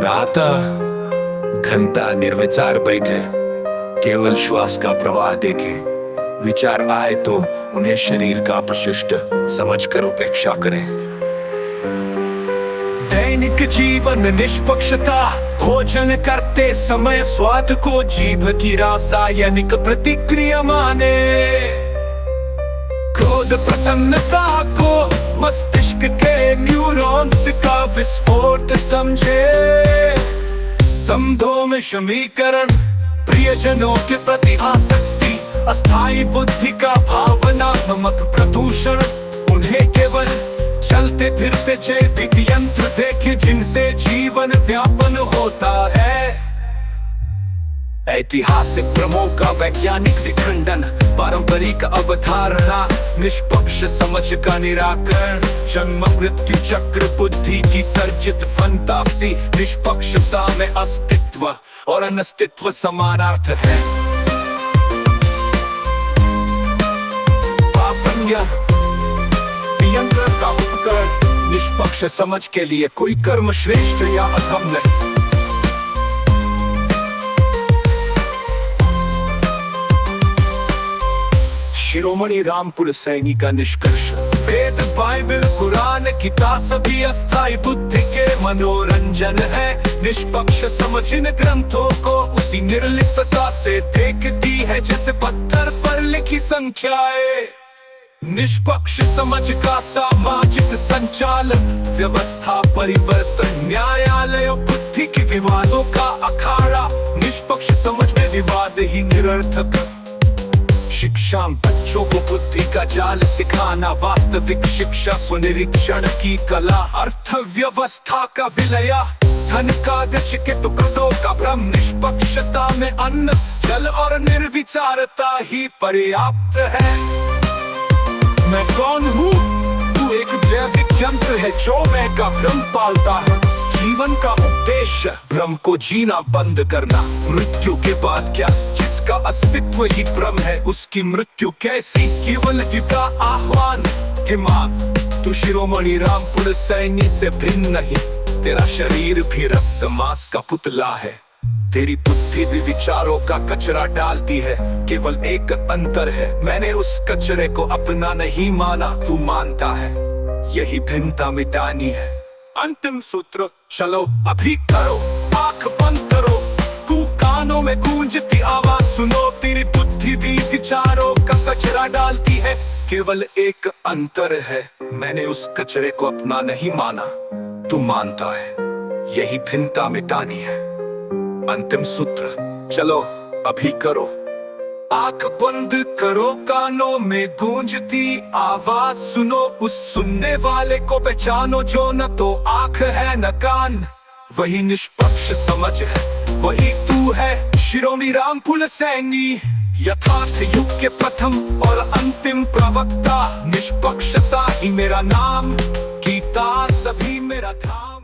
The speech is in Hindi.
रहा था, घंटा निर्विचार बैठे, केवल श्वास का प्रवाह देखे। विचार आए तो उन्हें शरीर का अपशिष्ट समझकर उपेक्षा करें। दैनिक जीवन निष्पक्षता, भोजन करते समय स्वाद को जीभ की रासायनिक प्रतिक्रिया माने। क्रोध प्रसन्नता को मस्तिष्क के न्यूरॉन्स का विस्फोट समझे। स्तंभों में समीकरण, प्रियजनों के प्रति आसक्ति, अस्थायी बुद्धि का भावनात्मक प्रदूषण। उन्हें केवल चलते फिरते जैविक यंत्र देखे जिनसे जीवन व्यापन होता है। ऐतिहासिक भ्रमों का वैज्ञानिक विखंडन, पारंपरिक अवधारणा, निष्पक्ष समझ का निराकरण। जन्म मृत्यु चक्र बुद्धि की सर्जित फंतासी। निष्पक्षता में अस्तित्व और अनस्तित्व समानार्थ है। नियंत्रण का उपकरण, निष्पक्ष समझ के लिए कोई कर्म श्रेष्ठ या अधम नहीं। शिरोमणि रामपुर सैनी का निष्कर्ष, वेद बाइबल कुरान गीता सभी अस्थायी बुद्धि के मनोरंजन है। निष्पक्ष समझ इन ग्रंथों को उसी निर्लिप्तता से देखती है जैसे पत्थर पर लिखी संख्याएं। निष्पक्ष समझ का सामाजिक संचालन, व्यवस्था परिवर्तन, न्यायालय बुद्धि के विवादों का अखाड़ा। निष्पक्ष समझ में विवाद ही निरर्थक। शिक्षा बच्चों को बुद्धि का जाल सिखाना, वास्तविक शिक्षा स्वनिरीक्षण की कला। अर्थव्यवस्था का विलय, धन कागज के टुकड़ों का भ्रम। निष्पक्षता में अन्न जल और निर्विचारता ही पर्याप्त है। मैं कौन हूँ? तू एक जैविक यंत्र है जो मैं का भ्रम पालता है। जीवन का उद्देश्य भ्रम को जीना बंद करना। मृत्यु के बाद क्या? जिसका अस्तित्व ही भ्रम है उसकी मृत्यु कैसी? केवल का आह्वान। हिमात तू शिरोमणि रामपुर सैनी से भिन्न नहीं। तेरा शरीर भी रक्त मांस का पुतला है। तेरी बुद्धि भी विचारों का कचरा डालती है। केवल एक अंतर है, मैंने उस कचरे को अपना नहीं माना, तू मानता है। यही भिन्नता मिटानी है। अंतिम सूत्र, चलो अभी करो, आंख बंद करो। तू कानों में गूंजती आवाज सुनो। तेरी बुद्धि भी विचारों का कचरा डालती है। केवल एक अंतर है, मैंने उस कचरे को अपना नहीं माना, तू मानता है। यही भिन्नता मिटानी है। अंतिम सूत्र, चलो अभी करो, आंख बंद करो। कानों में गूंजती आवाज सुनो। उस सुनने वाले को पहचानो जो न तो आंख है न कान। वही निष्पक्ष समझ है, वही तू है शिरोमणि रामपुर सैनी। यथार्थ युग के प्रथम और अंतिम प्रवक्ता। निष्पक्षता ही मेरा नाम, गीता सभी मेरा धाम।